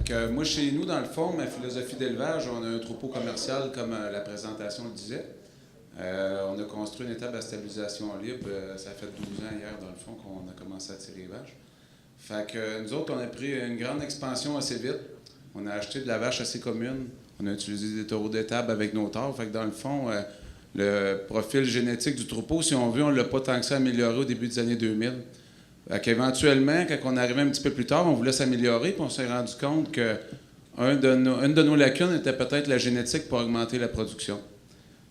que moi, chez nous, dans le fond, ma philosophie d'élevage, on a un troupeau commercial, comme la présentation le disait. On a construit une étable à stabilisation libre. Ça fait 12 ans hier, dans le fond, qu'on a commencé à tirer les vaches. Fait que nous autres, on a pris une grande expansion assez vite. On a acheté de la vache assez commune. On a utilisé des taureaux d'étable avec nos taures. Fait que dans le fond, le profil génétique du troupeau, si on veut, on ne l'a pas tant que ça amélioré au début des années 2000. Fait qu'éventuellement, quand on arrivait un petit peu plus tard, on voulait s'améliorer, puis on s'est rendu compte que une de nos lacunes était peut-être la génétique pour augmenter la production.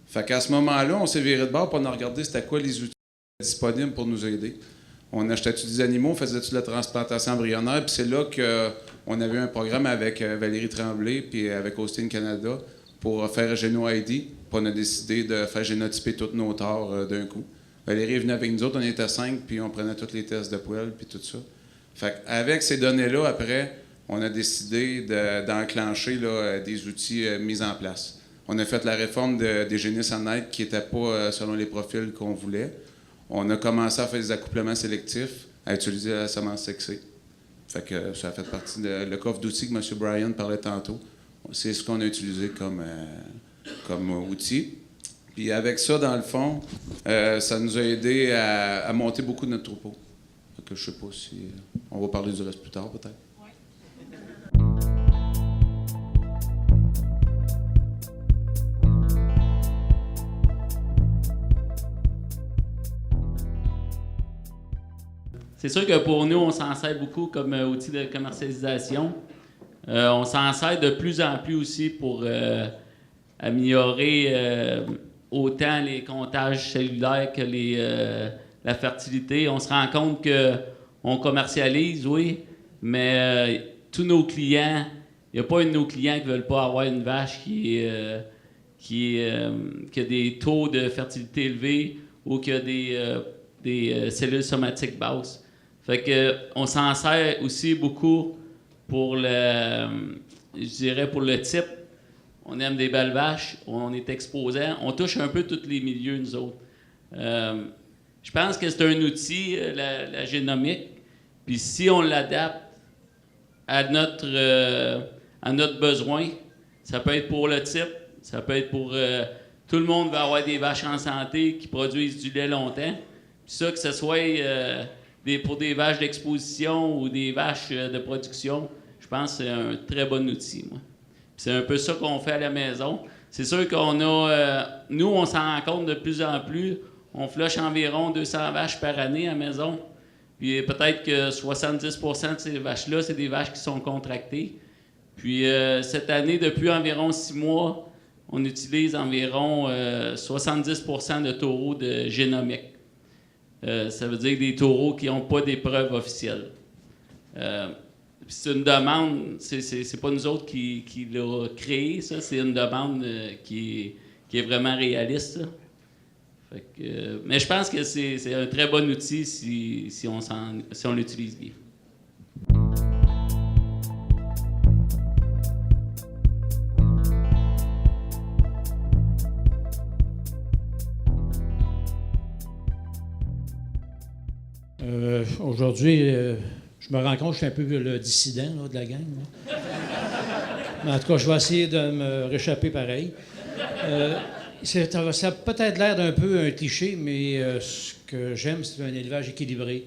Fait qu'à ce moment-là, on s'est viré de bord, puis on a regardé c'était quoi les outils disponibles pour nous aider. On achetait-tu des animaux, on faisait-tu de la transplantation embryonnaire, puis c'est là qu'on avait un programme avec Valérie Tremblay puis avec Austin Canada pour faire GénoID. Puis on a décidé de faire génotyper toutes nos taures d'un coup. Valérie est venue avec nous autres, on était 5, puis on prenait tous les tests de poêle, puis tout ça. Fait qu'avec ces données-là, après, on a décidé d'enclencher des outils mis en place. On a fait la réforme des génisses en aide qui n'étaient pas selon les profils qu'on voulait. On a commencé à faire des accouplements sélectifs, à utiliser la semence sexée. Fait que ça a fait partie de le coffre d'outils que M. Bryan parlait tantôt. C'est ce qu'on a utilisé comme outil. Puis avec ça, dans le fond, ça nous a aidé à monter beaucoup de notre troupeau. Fait que je sais pas si... on va parler du reste plus tard, peut-être. C'est sûr que pour nous, on s'en sert beaucoup comme outil de commercialisation. On s'en sert de plus en plus aussi pour améliorer autant les comptages cellulaires que la fertilité. On se rend compte qu'on commercialise, oui, mais tous nos clients, il n'y a pas un de nos clients qui ne veulent pas avoir une vache qui a des taux de fertilité élevés ou qui a des cellules somatiques basses. Fait que on s'en sert aussi beaucoup pour pour le type. On aime des belles vaches, on est exposant, on touche un peu tous les milieux, nous autres. Je pense que c'est un outil, la génomique, puis si on l'adapte à notre besoin, ça peut être pour le type, ça peut être pour... tout le monde va avoir des vaches en santé qui produisent du lait longtemps. Puis ça, que ce soit pour des vaches d'exposition ou des vaches de production, je pense que c'est un très bon outil, moi. Puis c'est un peu ça qu'on fait à la maison. C'est sûr qu'on a... nous, on s'en rend compte de plus en plus. On flush environ 200 vaches par année à la maison. Puis peut-être que 70% de ces vaches-là, c'est des vaches qui sont contractées. Puis cette année, depuis environ 6 mois, on utilise environ 70% de taureaux de génomique. Ça veut dire des taureaux qui n'ont pas d'épreuve officielle. C'est une demande, c'est pas nous autres qui l'a créé, ça, c'est une demande qui est vraiment réaliste. Fait que, mais je pense que c'est un très bon outil si on l'utilise bien. Aujourd'hui, je me rends compte que je suis un peu le dissident là, de la gang. Là. Mais en tout cas, je vais essayer de me réchapper pareil. Ça a peut-être l'air d'un peu un cliché, mais ce que j'aime, c'est un élevage équilibré.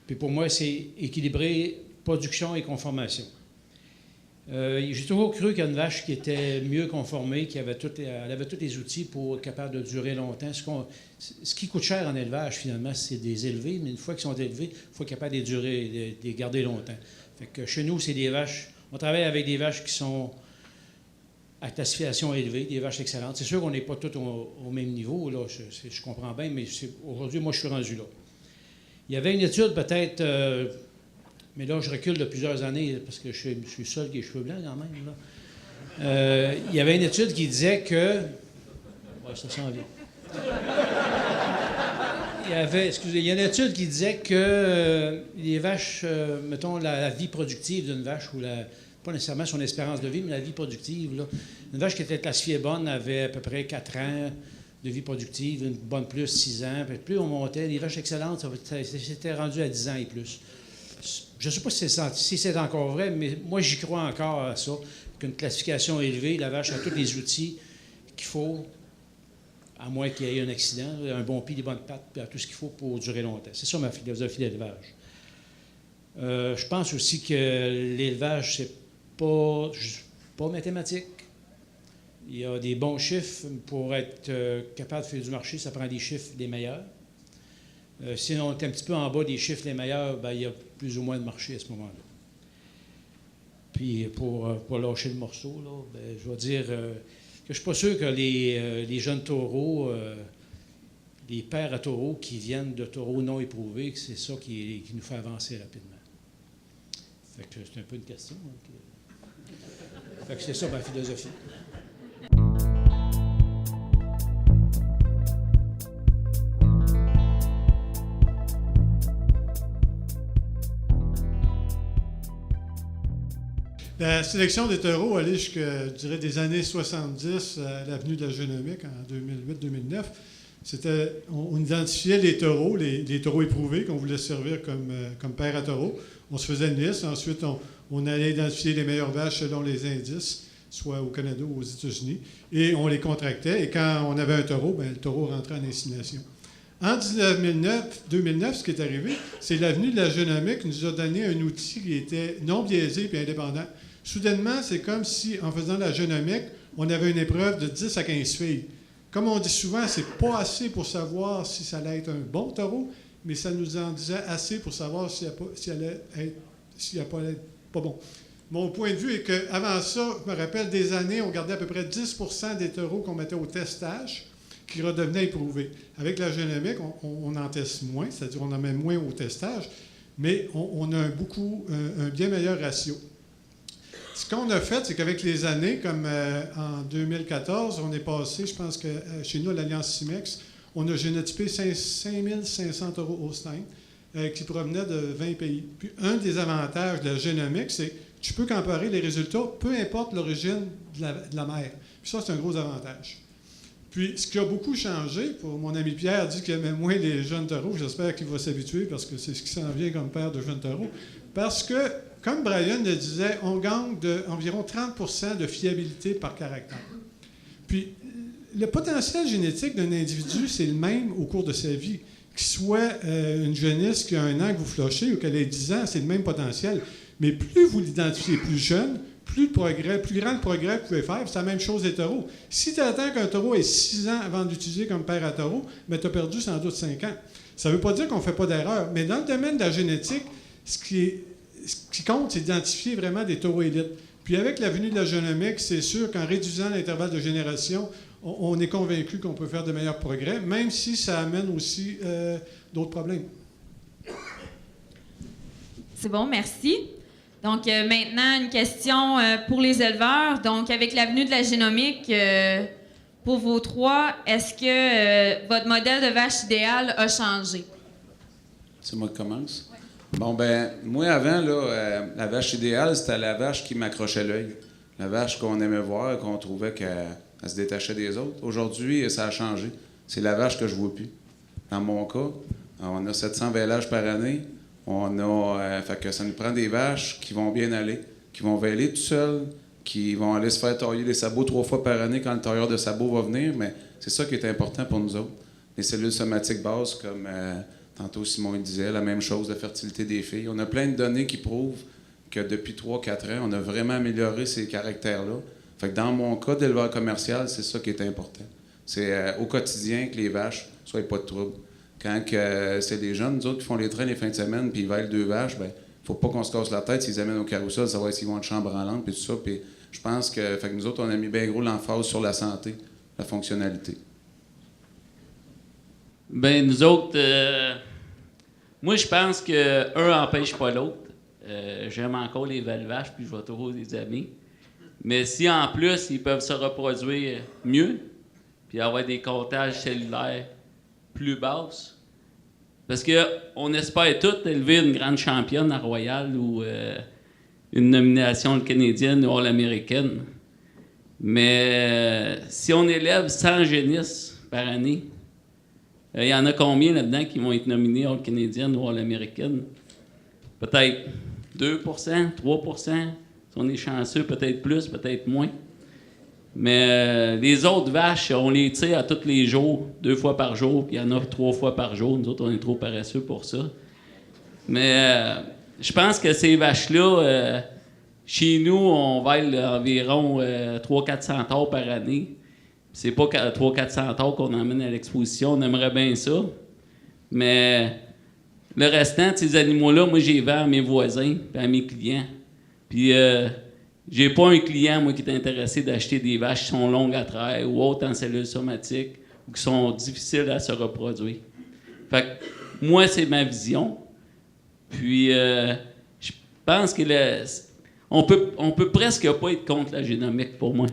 Puis pour moi, c'est équilibré production et conformation. J'ai toujours cru qu'une vache qui était mieux conformée, elle avait tous les outils pour être capable de durer longtemps. Ce qui coûte cher en élevage, finalement, c'est des élevés, mais une fois qu'ils sont élevés, il faut être capable de les durer, de les garder longtemps. Fait que chez nous, c'est des vaches. On travaille avec des vaches qui sont à classification élevée, des vaches excellentes. C'est sûr qu'on n'est pas tous au même niveau, là, je comprends bien, mais aujourd'hui, moi, je suis rendu là. Il y avait une étude, peut-être, mais là, je recule de plusieurs années, parce que je suis seul qui a les cheveux blancs, quand même. Là. Il y avait une étude qui disait que... Ouais, ça sent bien. Il y a une étude qui disait que les vaches, mettons, la vie productive d'une vache, ou pas nécessairement son espérance de vie, mais la vie productive, là, une vache qui était classifiée bonne avait à peu près 4 ans de vie productive, une bonne plus, 6 ans. Puis plus on montait, les vaches excellentes, c'était rendu à 10 ans et plus. je ne sais pas si c'est encore vrai, mais moi, j'y crois encore à ça, qu'une classification élevée, la vache a tous les outils qu'il faut, à moins qu'il y ait un accident, un bon pied, des bonnes pattes, puis tout ce qu'il faut pour durer longtemps. C'est ça ma philosophie d'élevage. Je pense aussi que l'élevage, c'est pas mathématique. Il y a des bons chiffres. Pour être capable de faire du marché, ça prend des chiffres les meilleurs. Si on est un petit peu en bas des chiffres les meilleurs, bien, il y a plus ou moins de marché à ce moment-là. Puis pour lâcher le morceau, là, bien, je vais dire que je ne suis pas sûr que les jeunes taureaux, les pères à taureaux qui viennent de taureaux non éprouvés, que c'est ça qui nous fait avancer rapidement. Fait que c'est un peu une question. Fait que c'est ça ma philosophie. La sélection des taureaux allait jusqu'à, je dirais, des années 70 à l'avenue de la Génomique en 2008-2009. On identifiait les taureaux, les taureaux éprouvés qu'on voulait servir comme père à taureaux. On se faisait une liste. Ensuite, on allait identifier les meilleures vaches selon les indices, soit au Canada ou aux États-Unis, et on les contractait. Et quand on avait un taureau, bien, le taureau rentrait en insémination. En 2009, ce qui est arrivé, c'est l'avenue de la Génomique qui nous a donné un outil qui était non biaisé et indépendant. Soudainement, c'est comme si, en faisant la génomique, on avait une épreuve de 10 à 15 filles. Comme on dit souvent, c'est pas assez pour savoir si ça allait être un bon taureau, mais ça nous en disait assez pour savoir s'il allait pas bon. Mon point de vue est qu'avant ça, je me rappelle des années, on gardait à peu près 10 % des taureaux qu'on mettait au testage qui redevenaient éprouvés. Avec la génomique, on en teste moins, c'est-à-dire on en met moins au testage, mais on a un bien meilleur ratio. Ce qu'on a fait, c'est qu'avec les années, comme en 2014, on est passé, je pense que chez nous, à l'Alliance CIMEX, on a génotypé 5500 taureaux Holstein qui provenaient de 20 pays. Puis un des avantages de la génomique, c'est que tu peux comparer les résultats, peu importe l'origine de la mère. Puis ça, c'est un gros avantage. Puis, ce qui a beaucoup changé, pour mon ami Pierre dit qu'il aimait moins les jeunes taureaux. J'espère qu'il va s'habituer parce que c'est ce qui s'en vient comme père de jeunes taureaux. Parce que, comme Brian le disait, on gagne environ 30 % de fiabilité par caractère. Puis, le potentiel génétique d'un individu, c'est le même au cours de sa vie. Qu'il soit une jeunesse qui a 1 an que vous flushez ou qu'elle ait 10 ans, c'est le même potentiel. Mais plus vous l'identifiez plus jeune, plus grand le progrès que vous pouvez faire. C'est la même chose des taureaux. Si tu attends qu'un taureau ait 6 ans avant d'utiliser comme père à taureau, bien, tu as perdu sans doute 5 ans. Ça ne veut pas dire qu'on ne fait pas d'erreur, mais dans le domaine de la génétique, ce qui compte, c'est d'identifier vraiment des taureaux élites. Puis avec la venue de la génomique, c'est sûr qu'en réduisant l'intervalle de génération, on est convaincu qu'on peut faire de meilleurs progrès, même si ça amène aussi d'autres problèmes. C'est bon, merci. Donc, maintenant, une question pour les éleveurs. Donc, avec l'avenue de la génomique, pour vos 3, est-ce que votre modèle de vache idéale a changé? C'est moi qui commence? Oui. Bon, ben moi, avant, là, la vache idéale, c'était la vache qui m'accrochait l'œil. La vache qu'on aimait voir et qu'on trouvait qu'elle se détachait des autres. Aujourd'hui, ça a changé. C'est la vache que je ne vois plus. Dans mon cas, on a 700 veilages par année. Fait que ça nous prend des vaches qui vont bien aller, qui vont veiler tout seuls, qui vont aller se faire tailler les sabots 3 fois par année quand le tailleur de sabots va venir, mais c'est ça qui est important pour nous autres. Les cellules somatiques basses, comme tantôt Simon disait, la même chose, la fertilité des filles. On a plein de données qui prouvent que depuis 3-4 ans, on a vraiment amélioré ces caractères-là. Fait que dans mon cas d'éleveur commercial, c'est ça qui est important. C'est au quotidien que les vaches ne soient pas de trouble. Quand c'est des jeunes, nous autres, qui font les trains les fins de semaine, puis ils veillent 2 vaches, bien, faut pas qu'on se casse la tête s'ils amènent au carrousel, savoir s'ils vont être chambranlantes, puis tout ça. Puis je pense que nous autres, on a mis bien gros l'emphase sur la santé, la fonctionnalité. Bien, nous autres, moi, je pense qu'un n'empêche pas l'autre. J'aime encore les belles vaches, puis je vais toujours les aimer. Mais si, en plus, ils peuvent se reproduire mieux, puis avoir des comptages cellulaires plus basses, parce qu'on espère tous élever une grande championne à Royal ou une nomination canadienne ou all-américaine. Mais si on élève 100 génisses par année, il y en a combien là-dedans qui vont être nominés all-canadienne ou all-américaine? peut-être 2 3 si on est chanceux, peut-être plus, peut-être moins. Mais les autres vaches, on les tire à tous les jours, 2 fois par jour, puis il y en a 3 fois par jour. Nous autres, on est trop paresseux pour ça. Mais je pense que ces vaches-là, chez nous, on vole environ 300-400 taures par année. C'est pas 300-400 taures qu'on emmène à l'exposition. On aimerait bien ça. Mais le restant de ces animaux-là, moi, j'y vends à mes voisins et à mes clients. Puis, j'ai pas un client, moi, qui est intéressé d'acheter des vaches qui sont longues à traire ou autres en cellules somatiques ou qui sont difficiles à se reproduire. Fait que, moi, c'est ma vision. Puis, je pense que on peut presque pas être contre la génomique, pour moi.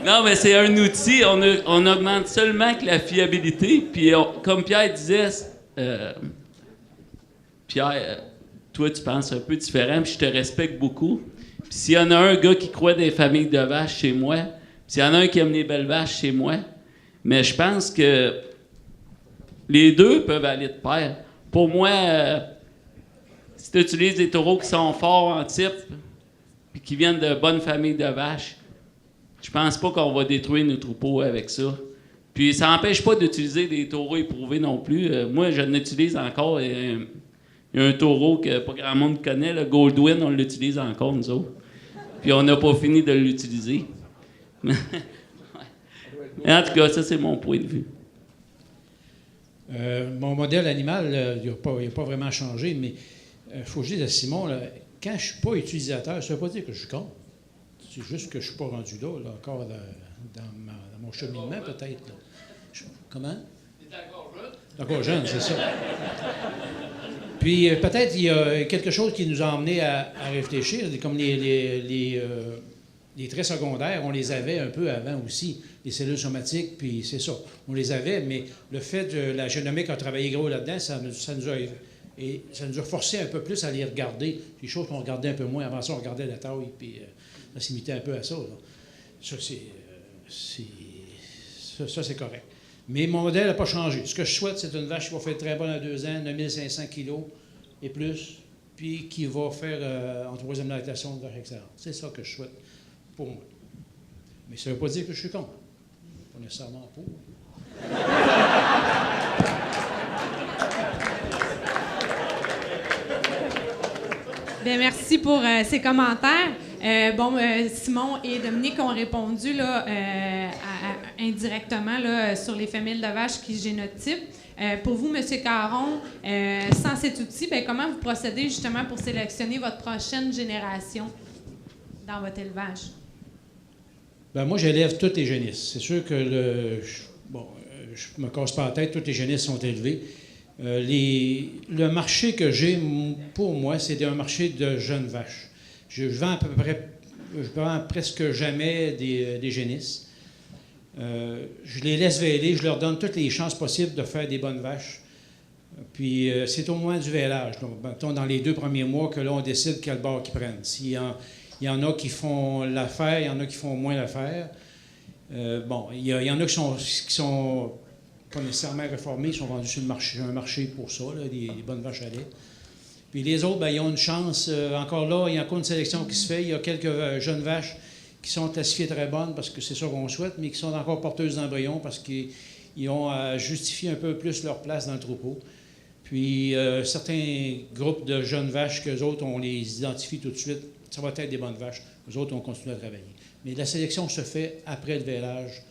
Non, mais c'est un outil. On augmente seulement que la fiabilité. Puis, comme Pierre disait, Pierre, toi, tu penses un peu différent, puis je te respecte beaucoup. Puis s'il y en a un gars qui croit des familles de vaches chez moi, puis s'il y en a un qui aime les belles vaches chez moi, mais je pense que les deux peuvent aller de pair. Pour moi, si tu utilises des taureaux qui sont forts en type, puis qui viennent de bonnes familles de vaches, je pense pas qu'on va détruire nos troupeaux avec ça. Puis ça n'empêche pas d'utiliser des taureaux éprouvés non plus. Moi, je l'utilise encore. Il y a un taureau que pas grand monde connaît, le Goldwyn, on l'utilise encore, nous autres. Puis on n'a pas fini de l'utiliser. En tout cas, ça, c'est mon point de vue. Mon modèle animal, il n'a pas vraiment changé, mais il faut que je dise à Simon, là, quand je ne suis pas utilisateur, ça ne veut pas dire que je suis contre. C'est juste que je ne suis pas rendu là, encore dans mon cheminement, peut-être. Comment? Tu es encore jeune, c'est ça. Puis peut-être il y a quelque chose qui nous a emmenés à réfléchir, comme les traits secondaires, on les avait un peu avant aussi, les cellules somatiques, puis c'est ça, on les avait, mais le fait de la génomique a travaillé gros là-dedans, ça nous a forcé un peu plus à les regarder, des choses qu'on regardait un peu moins. Avant ça, on regardait la taille, puis on s'imitait un peu à ça. Là. Ça, c'est correct. Mais mon modèle n'a pas changé. Ce que je souhaite, c'est une vache qui va faire très bonne à 2 ans, 9500 kilos et plus, puis qui va faire en 3e lactation une vache excellente. C'est ça que je souhaite pour moi. Mais ça ne veut pas dire que je suis contre. Pas nécessairement pour. Bien, merci pour ces commentaires. Simon et Dominique ont répondu là, indirectement là, sur les femelles de vaches qui génotypent. Pour vous, M. Caron, sans cet outil, comment vous procédez justement pour sélectionner votre prochaine génération dans votre élevage? Moi, j'élève toutes les génisses. C'est sûr que je me casse pas la tête, toutes les génisses sont élevées. Le marché que j'ai, pour moi, c'est un marché de jeunes vaches. Je vends presque jamais des génisses. Je les laisse véler, je leur donne toutes les chances possibles de faire des bonnes vaches. Puis c'est au moment du vélage, donc, dans les 2 premiers mois, que là, on décide quel bord qu'ils prennent. Il y en a qui font l'affaire, il y en a qui font moins l'affaire. Il y en a qui sont pas nécessairement réformés, ils sont vendus sur un marché pour ça, là, des bonnes vaches à lait. Puis les autres, ils ont une chance. Encore là, il y a encore une sélection qui se fait. Il y a quelques jeunes vaches qui sont classifiées très bonnes parce que c'est ça qu'on souhaite, mais qui sont encore porteuses d'embryons parce qu'ils ont à justifier un peu plus leur place dans le troupeau. Puis certains groupes de jeunes vaches qu'eux autres, on les identifie tout de suite. Ça va être des bonnes vaches. Eux autres, on continue à travailler. Mais la sélection se fait après le vélage,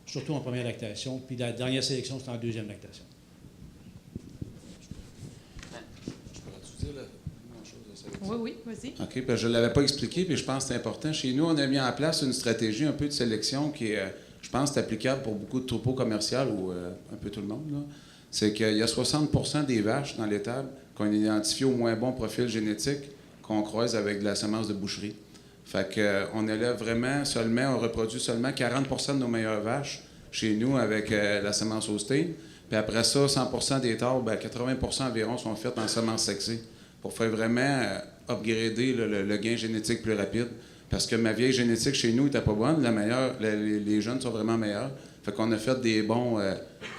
surtout en première lactation. Puis la dernière sélection, c'est en 2e lactation. Oui, vas-y. OK, je ne l'avais pas expliqué, puis je pense que c'est important. Chez nous, on a mis en place une stratégie un peu de sélection qui est, je pense, applicable pour beaucoup de troupeaux commerciaux ou un peu tout le monde. Là. C'est qu'il y a 60% des vaches dans l'étable qu'on identifie au moins bon profil génétique qu'on croise avec de la semence de boucherie. Fait qu'on élève vraiment on reproduit seulement 40% de nos meilleures vaches chez nous avec la semence Holstein. Puis après ça, 100% des taures, 80% environ sont faites en semence sexée pour faire vraiment upgrader le gain génétique plus rapide. parce que ma vieille génétique chez nous n'était pas bonne. Les jeunes sont vraiment meilleurs. Fait qu'on a fait des bons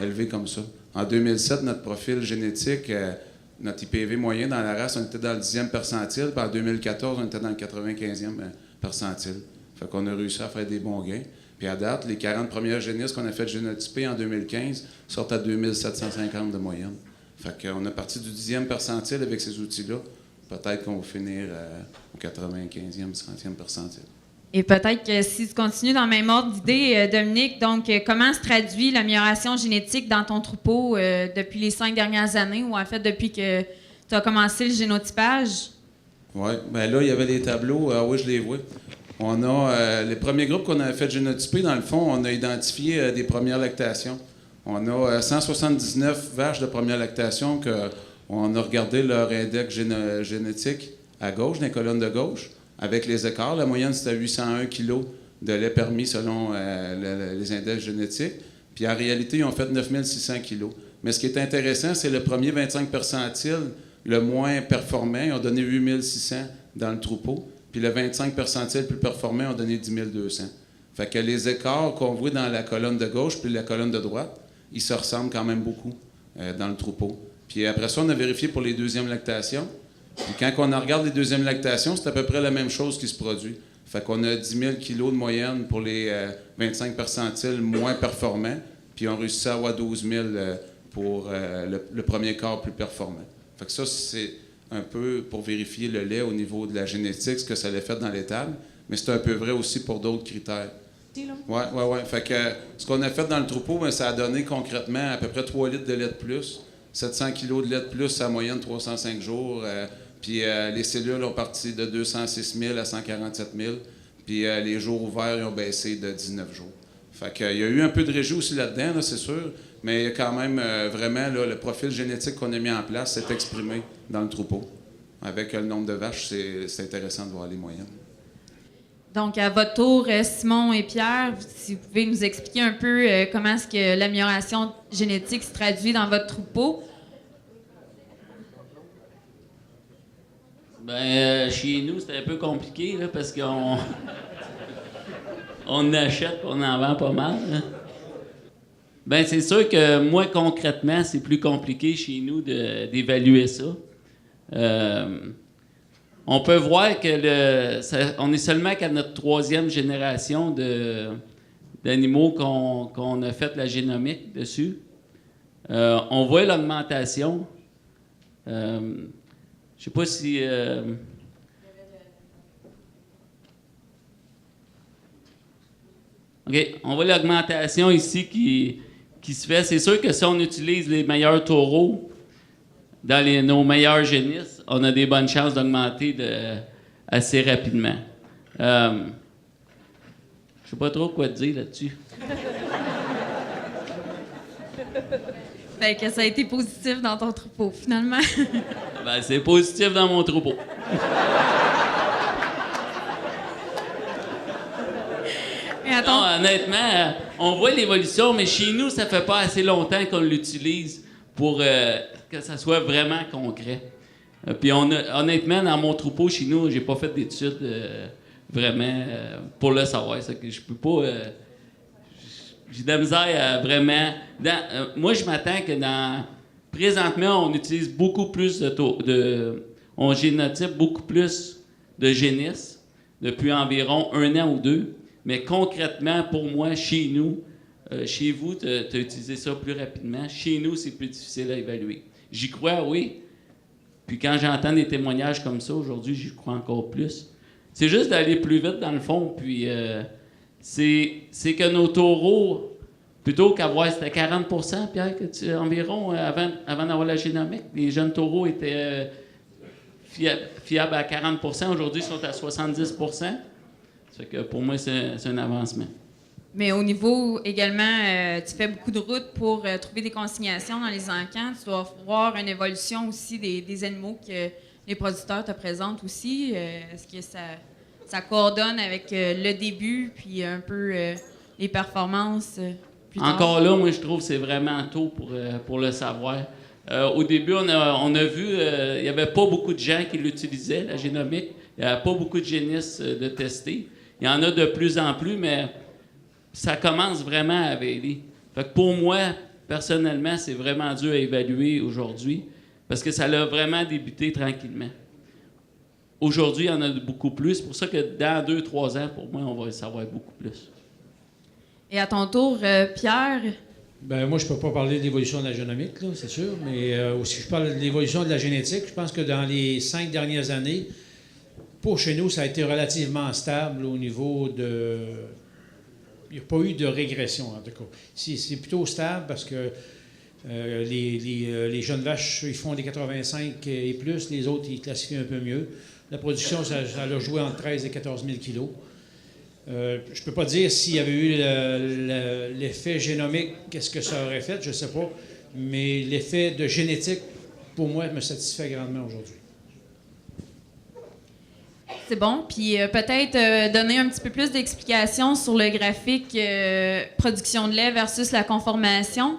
élevés comme ça. En 2007, notre profil génétique, notre IPV moyen dans la race, on était dans le 10e percentile. Puis en 2014, on était dans le 95e percentile. Fait qu'on a réussi à faire des bons gains. Puis à date, les 40 premières génisses qu'on a fait génotyper en 2015 sortent à 2750 de moyenne. Fait qu'on a parti du 10e percentile avec ces outils-là. Peut-être qu'on va finir au 95e, 50e percentile. Et peut-être que si tu continues dans le même ordre d'idée, Dominique, donc comment se traduit l'amélioration génétique dans ton troupeau depuis les 5 dernières années ou en fait depuis que tu as commencé le génotypage? Oui, bien là, il y avait des tableaux. Oui, je les vois. On a les premiers groupes qu'on avait fait génotyper, dans le fond, on a identifié des premières lactations. On a 179 vaches de première lactation qu'on a regardé leur index génétique à gauche, dans les colonnes de gauche, avec les écarts. La moyenne, c'était 801 kg de lait permis selon les index génétiques. Puis en réalité, ils ont fait 9600 kg. Mais ce qui est intéressant, c'est le premier 25 percentile, le moins performant, ils ont donné 8600 dans le troupeau. Puis le 25 percentile plus performant ont donné 10 200. Fait que les écarts qu'on voit dans la colonne de gauche puis la colonne de droite, ils se ressemblent quand même beaucoup dans le troupeau. Puis après ça, on a vérifié pour les deuxièmes lactations. Puis quand on regarde les deuxièmes lactations, c'est à peu près la même chose qui se produit. Fait qu'on a 10 000 kg de moyenne pour les 25 percentiles moins performants, puis on réussit à avoir 12 000 pour le premier quart plus performant. Fait que ça, c'est un peu pour vérifier le lait au niveau de la génétique, ce que ça l'a fait dans l'étable, mais c'est un peu vrai aussi pour d'autres critères. Oui. Fait que ce qu'on a fait dans le troupeau, bien, ça a donné concrètement à peu près 3 litres de lait de plus, 700 kg de lait de plus à moyenne 305 jours. Puis les cellules ont parti de 206 000 à 147 000. Puis les jours ouverts, ils ont baissé de 19 jours. Fait qu'il y a eu un peu de régie aussi là-dedans, là, c'est sûr, mais il y a quand même vraiment là, le profil génétique qu'on a mis en place s'est exprimé dans le troupeau. Avec le nombre de vaches, c'est intéressant de voir les moyennes. Donc, à votre tour, Simon et Pierre, si vous pouvez nous expliquer un peu comment est-ce que l'amélioration génétique se traduit dans votre troupeau. Ben, chez nous, c'était un peu compliqué, là, parce qu'on on achète et on en vend pas mal. Hein. Ben, c'est sûr que moi, concrètement, c'est plus compliqué chez nous d'évaluer ça. On peut voir que on est seulement qu'à notre 3e génération d'animaux qu'on a fait la génomique dessus. On voit l'augmentation. Je sais pas si... OK, on voit l'augmentation ici qui se fait. C'est sûr que si on utilise les meilleurs taureaux dans nos meilleurs génisses, on a des bonnes chances d'augmenter assez rapidement. Je sais pas trop quoi te dire là-dessus. Fait que ça a été positif dans ton troupeau, finalement. Ben, c'est positif dans mon troupeau. Non, honnêtement, on voit l'évolution, mais chez nous, ça fait pas assez longtemps qu'on l'utilise pour que ça soit vraiment concret. Puis honnêtement, dans mon troupeau, chez nous, j'ai pas fait d'études vraiment pour le savoir. Ça que je peux pas... j'ai de la misère à vraiment... moi, je m'attends que présentement, on utilise beaucoup plus on génotype beaucoup plus de génisses depuis environ 1 an ou 2. Mais concrètement, pour moi, chez nous, chez vous, tu as utilisé ça plus rapidement. Chez nous, c'est plus difficile à évaluer. J'y crois, oui. Puis quand j'entends des témoignages comme ça, aujourd'hui, j'y crois encore plus. C'est juste d'aller plus vite dans le fond. Puis c'est que nos taureaux, plutôt qu'avoir, c'était 40 %, Pierre, environ, avant d'avoir la génomique, les jeunes taureaux étaient fiables à 40 %. Aujourd'hui, ils sont à 70 %. Ça fait que pour moi, c'est un avancement. Mais au niveau également, tu fais beaucoup de routes pour trouver des consignations dans les encans. Tu dois voir une évolution aussi des animaux que les producteurs te présentent aussi. Est-ce que ça coordonne avec le début puis un peu les performances plus tard? Encore là, moi, je trouve que c'est vraiment tôt pour le savoir. Au début, on a vu, il n'y avait pas beaucoup de gens qui l'utilisaient, la génomique. Il n'y a pas beaucoup de génisses de tester. Il y en a de plus en plus, mais ça commence vraiment à varier. Fait que pour moi, personnellement, c'est vraiment dur à évaluer aujourd'hui parce que ça a vraiment débuté tranquillement. Aujourd'hui, il y en a beaucoup plus. C'est pour ça que dans 2-3 ans, pour moi, on va savoir beaucoup plus. Et à ton tour, Pierre? Ben moi, je peux pas parler de l'évolution de la génomique, là, c'est sûr, mais aussi je parle de l'évolution de la génétique. Je pense que dans les 5 dernières années, pour chez nous, ça a été relativement stable au niveau de... Il n'y a pas eu de régression, en tout cas. C'est plutôt stable parce que les jeunes vaches, ils font des 85 et plus, les autres, ils classifient un peu mieux. La production, ça a joué entre 13 et 14 000 kilos. Je ne peux pas dire s'il y avait eu l'effet génomique, qu'est-ce que ça aurait fait, je ne sais pas. Mais l'effet de génétique, pour moi, me satisfait grandement aujourd'hui. C'est bon. Puis peut-être donner un petit peu plus d'explications sur le graphique production de lait versus la conformation.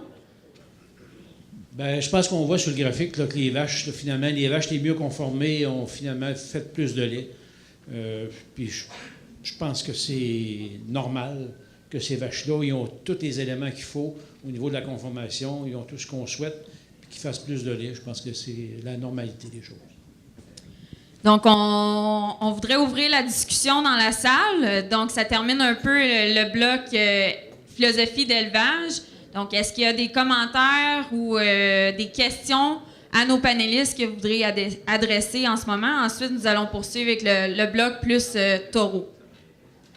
Bien, je pense qu'on voit sur le graphique là, que les vaches, là, finalement, les vaches les mieux conformées ont finalement fait plus de lait. Puis je pense que c'est normal que ces vaches-là, ils ont tous les éléments qu'il faut au niveau de la conformation, ils ont tout ce qu'on souhaite, puis qu'ils fassent plus de lait. Je pense que c'est la normalité des choses. Donc, on voudrait ouvrir la discussion dans la salle. Donc, ça termine un peu le bloc philosophie d'élevage. Donc, est-ce qu'il y a des commentaires ou des questions à nos panélistes que vous voudriez adresser en ce moment? Ensuite, nous allons poursuivre avec le bloc plus taureau.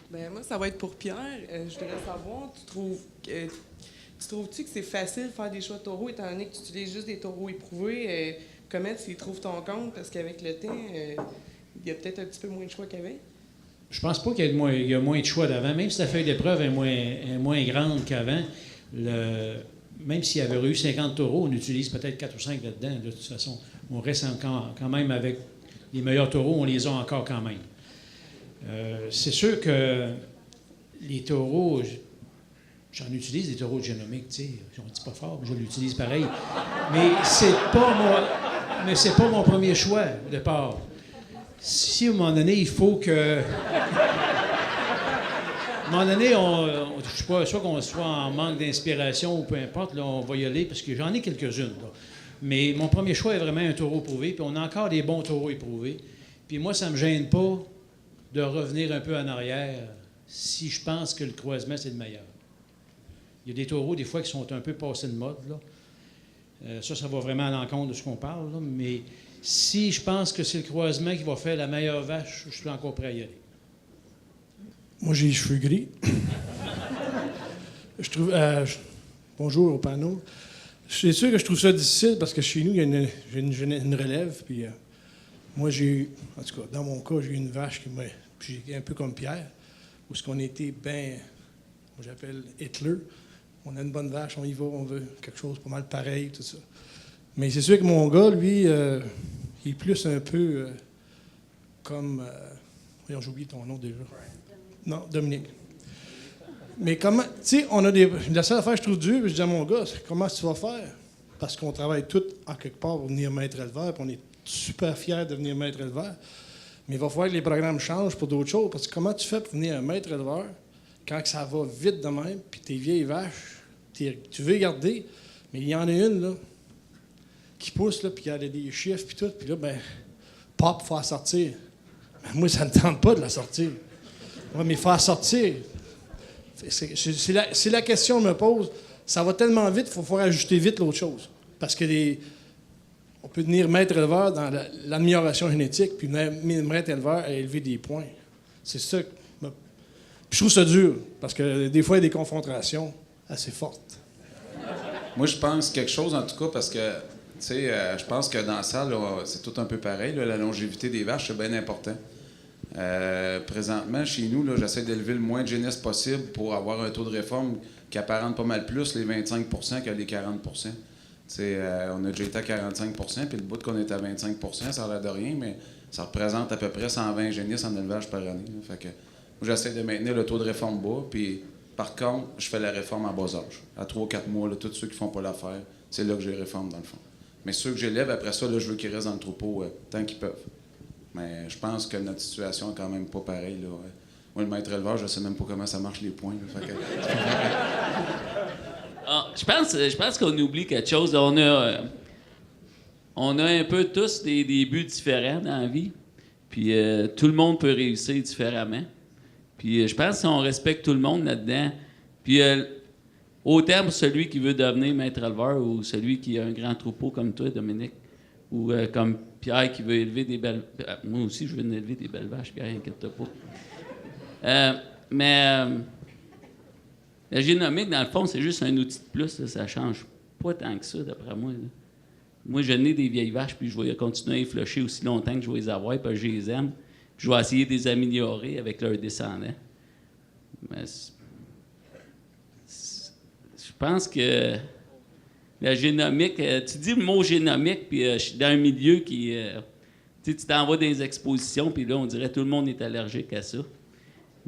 Ben moi, ça va être pour Pierre. Je voudrais savoir, tu trouves-tu que c'est facile de faire des choix de taureaux, étant donné que tu utilises juste des taureaux éprouvés? Comment tu y trouves ton compte? Parce qu'avec le temps, il y a peut-être un petit peu moins de choix qu'avant. Je pense pas qu'il y a moins de choix d'avant. Même si la feuille d'épreuve est moins grande qu'avant, même s'il y avait eu 50 taureaux, on utilise peut-être 4 ou 5 là-dedans. De toute façon, on reste quand même avec les meilleurs taureaux, on les a encore quand même. C'est sûr que les taureaux, j'en utilise des taureaux de génomique, tu sais, on dit pas fort, mais je l'utilise pareil. Mais c'est pas mon premier choix au départ. Si à un moment donné, il faut que... À un moment donné, je sais pas, soit qu'on soit en manque d'inspiration ou peu importe, là, on va y aller, parce que j'en ai quelques-unes. Là. Mais mon premier choix est vraiment un taureau éprouvé, puis on a encore des bons taureaux éprouvés. Puis moi, ça me gêne pas de revenir un peu en arrière si je pense que le croisement, c'est le meilleur. Il y a des taureaux, des fois, qui sont un peu passés de mode, là. Ça va vraiment à l'encontre de ce qu'on parle, là. Mais si je pense que c'est le croisement qui va faire la meilleure vache, je suis encore prêt à y aller. Moi, j'ai les cheveux gris. Je trouve... bonjour au panneau. C'est sûr que je trouve ça difficile parce que chez nous, il y a une relève. Puis moi, j'ai eu... En tout cas, dans mon cas, j'ai eu une vache qui m'a... Puis j'ai un peu comme Pierre, où ce qu'on était bien... Moi, j'appelle Hitler. On a une bonne vache, on y va, on veut quelque chose pas mal pareil, tout ça. Mais c'est sûr que mon gars, lui, il est plus un peu comme... voyons, j'ai oublié ton nom déjà. Non, Dominique. Mais comment... Tu sais, on a des... La seule affaire que je trouve dure, je dis à mon gars, c'est comment tu vas faire? Parce qu'on travaille tous en quelque part pour venir maître éleveur, puis on est super fiers de venir maître éleveur. Mais il va falloir que les programmes changent pour d'autres choses, parce que comment tu fais pour venir un maître éleveur quand ça va vite de même, puis tes vieilles vaches, tu veux les garder, mais il y en a une, là, qui pousse, là, puis il y a des chiffres, puis tout, puis là, ben, pop, il faut la sortir. Ben, moi, ça ne me tente pas de la sortir. Oui, mais il faut la sortir. C'est la question que je me pose. Ça va tellement vite, il faut falloir ajuster vite l'autre chose. Parce que on peut devenir maître éleveur dans l'amélioration génétique, puis maître éleveur à élever des points. C'est ça. Puis je trouve ça dur, parce que des fois, il y a des confrontations assez fortes. Moi, je pense quelque chose, en tout cas, parce que, tu sais, je pense que dans la salle, là, c'est tout un peu pareil. Là, la longévité des vaches, c'est bien important. Présentement, chez nous, là, j'essaie d'élever le moins de génisses possible pour avoir un taux de réforme qui apparente pas mal plus les 25 % que les 40 %. On a déjà été à 45 %, puis le bout qu'on est à 25 %, ça a l'air de rien, mais ça représente à peu près 120 génisses en élevage par année. Là. Fait que, moi, j'essaie de maintenir le taux de réforme bas, puis par contre, je fais la réforme à bas âge. À 3-4 mois, là, tous ceux qui font pas l'affaire, c'est là que je les réforme, dans le fond. Mais ceux que j'élève, après ça, là, je veux qu'ils restent dans le troupeau tant qu'ils peuvent. Mais je pense que notre situation est quand même pas pareille. Là. Moi, le maître éleveur, je sais même pas comment ça marche les points. Là, fait que... Je pense qu'on oublie quelque chose. On a un peu tous des buts différents dans la vie. Puis tout le monde peut réussir différemment. Puis je pense que si on respecte tout le monde là-dedans, puis autant pour celui qui veut devenir maître éleveur ou celui qui a un grand troupeau comme toi, Dominique, ou comme Pierre qui veut élever des belles... moi aussi, je veux élever des belles vaches, Pierre, inquiète-toi pas. La génomique, dans le fond, c'est juste un outil de plus. Là, ça change pas tant que ça, d'après moi. Là. Moi, je n'ai des vieilles vaches, puis je vais continuer à effilocher aussi longtemps que je vais les avoir, puis je les aime. Puis je vais essayer de les améliorer avec leurs descendants. Mais je pense que la génomique... tu dis le mot génomique, puis je suis dans un milieu qui... tu t'en vas dans des expositions, puis là, on dirait que tout le monde est allergique à ça.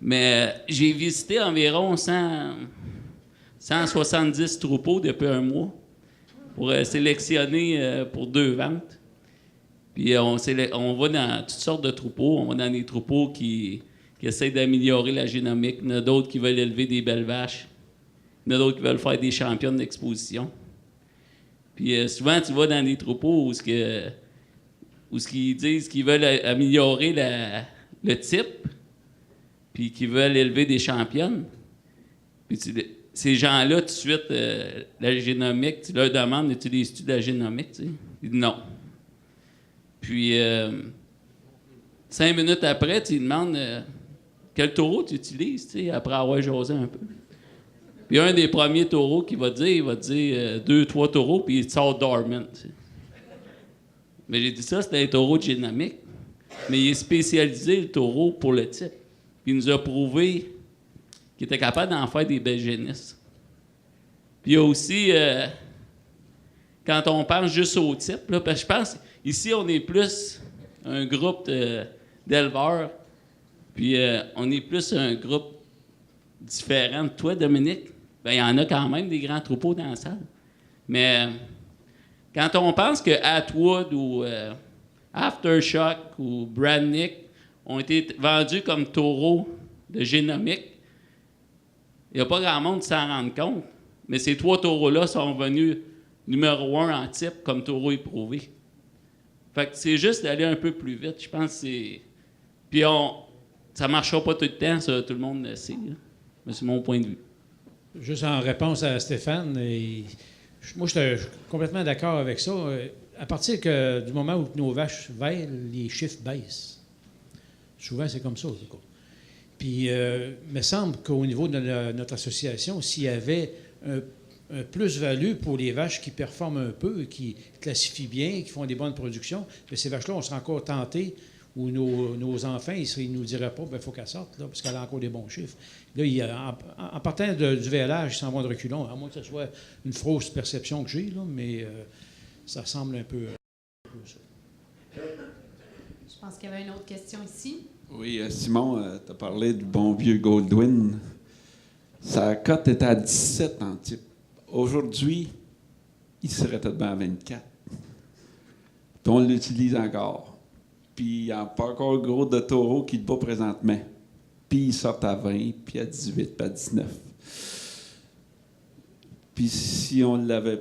Mais j'ai visité environ 170 troupeaux depuis un mois pour sélectionner pour 2 ventes. Puis on va dans toutes sortes de troupeaux. On va dans des troupeaux qui essaient d'améliorer la génomique. Il y en a d'autres qui veulent élever des belles vaches. Il y en a d'autres qui veulent faire des championnes d'exposition. Puis souvent, tu vas dans des troupeaux où ils disent qu'ils veulent améliorer le type, puis qui veulent élever des championnes. Puis ces gens-là, tout de suite, la génomique, tu leur demandes, utilises-tu de la génomique? Tu sais? Ils disent non. Puis, 5 minutes après, tu lui demandes quel taureau tu utilises, tu sais, après avoir jasé un peu. Puis un des premiers taureaux qu'il va dire, 2-3 taureaux, puis il te sort dormant. Tu sais. Mais j'ai dit ça, c'était un taureau de génomique. Mais il est spécialisé, le taureau, pour le type. Puis il nous a prouvé qu'il était capable d'en faire des belles génisses. Puis il y a aussi, quand on pense juste au type, là, parce que je pense, ici, on est plus un groupe d'éleveurs, puis on est plus un groupe différent de toi, Dominique. Bien, il y en a quand même des grands troupeaux dans la salle. Mais quand on pense que Atwood ou Aftershock ou Bradnick ont été vendus comme taureaux de génomique, il n'y a pas grand monde qui s'en rend compte. Mais ces 3 taureaux-là sont venus numéro 1 en type comme taureaux éprouvés. Fait que c'est juste d'aller un peu plus vite. Je pense que c'est... Puis ça ne marchera pas tout le temps, ça, tout le monde le sait. Là. Mais c'est mon point de vue. Juste en réponse à Stéphane, moi, je suis complètement d'accord avec ça. À partir du moment où nos vaches veillent, les chiffres baissent. Souvent, c'est comme ça. Puis, il me semble qu'au niveau de notre association, s'il y avait un plus-value pour les vaches qui performent un peu, qui classifient bien, qui font des bonnes productions, bien, ces vaches-là, on serait encore tentés, ou nos enfants, ils ne nous diraient pas, il faut qu'elles sortent, là, parce qu'elle a encore des bons chiffres. Là, en partant du VLH, ils s'en vont de reculons, à moins que ce soit une fausse perception que j'ai, là, mais ça ressemble un peu à ça. Je pense qu'il y avait une autre question ici. Oui, Simon, tu as parlé du bon vieux Goldwyn. Sa cote était à 17 en type. Aujourd'hui, il serait peut-être bien à 24. Puis on l'utilise encore. Puis il n'y a pas encore un gros de taureau qui le bat présentement. Puis ils sortent à 20, puis à 18, puis à 19. Puis si on l'avait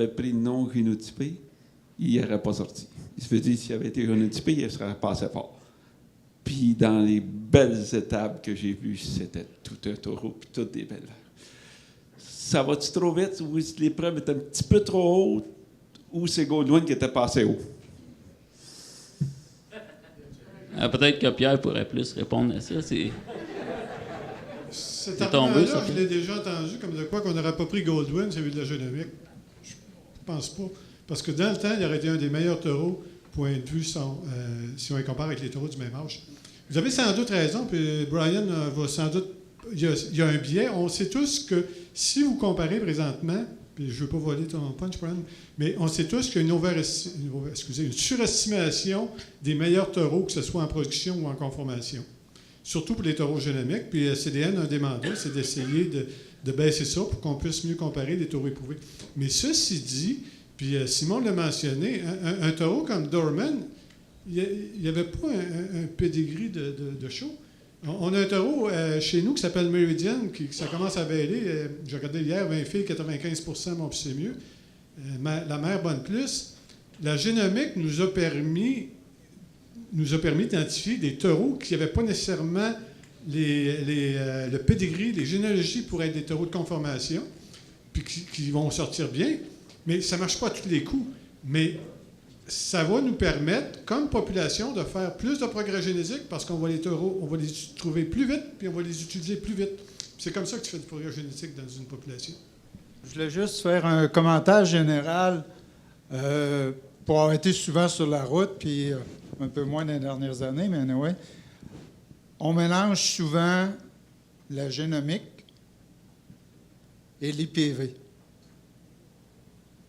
pris non rénotypé, il n'aurait pas sorti. Il se veut dire s'il avait été rénotypé, il serait passé fort. Puis dans les belles étapes que j'ai vues, c'était tout un taureau, puis toutes des belles. Ça va-tu trop vite, ou l'épreuve est un petit peu trop haute, ou c'est Goldwyn qui était passé haut? Peut-être que Pierre pourrait plus répondre à ça. Cet argument-là, je l'ai déjà entendu comme de quoi qu'on n'aurait pas pris Goldwyn, celui de la génomique. Je pense pas. Parce que dans le temps, il aurait été un des meilleurs taureaux, point de vue, si on les compare avec les taureaux du même âge. Vous avez sans doute raison, puis Brian va sans doute... Il y a un biais. On sait tous que si vous comparez présentement, puis je ne veux pas voler ton punch, Brian, mais on sait tous qu'il y a une surestimation des meilleurs taureaux, que ce soit en production ou en conformation. Surtout pour les taureaux génomiques. Puis CDN a demandé, c'est d'essayer de baisser ça pour qu'on puisse mieux comparer les taureaux éprouvés. Mais ceci dit, puis Simon l'a mentionné, un taureau comme Dorman, il n'y avait pas un pedigree de show. On a un taureau chez nous qui s'appelle Meridian, ça commence à bêler. J'ai regardé hier, 20 filles, 95%, mon petit c'est mieux. La mère bonne plus. La génomique nous a permis d'identifier des taureaux qui n'avaient pas nécessairement le pedigree, les généalogies pour être des taureaux de conformation, puis qui vont sortir bien. Mais ça ne marche pas à tous les coups. Mais ça va nous permettre, comme population, de faire plus de progrès génétique parce qu'on va les taureaux, on va les trouver plus vite, puis on va les utiliser plus vite. C'est comme ça que tu fais du progrès génétique dans une population. Je voulais juste faire un commentaire général pour avoir été souvent sur la route, puis un peu moins dans les dernières années, mais anyway. On mélange souvent la génomique et l'IPV.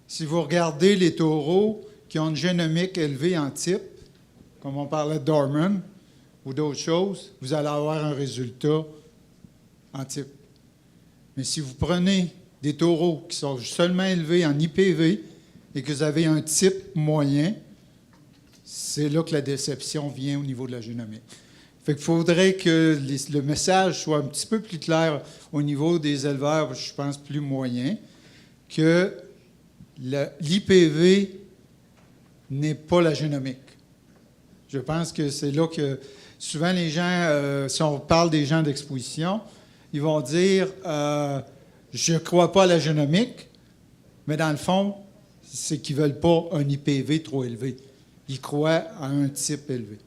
Si vous regardez les taureaux qui ont une génomique élevée en type, comme on parlait de Dorman ou d'autres choses, vous allez avoir un résultat en type. Mais si vous prenez des taureaux qui sont seulement élevés en IPV et que vous avez un type moyen, c'est là que la déception vient au niveau de la génomique. Fait qu'il faudrait que le message soit un petit peu plus clair au niveau des éleveurs, je pense, plus moyens, que l'IPV n'est pas la génomique. Je pense que c'est là que souvent les gens, si on parle des gens d'exposition, ils vont dire je ne crois pas à la génomique, mais dans le fond, c'est qu'ils ne veulent pas un IPV trop élevé. Ils croient à un type élevé.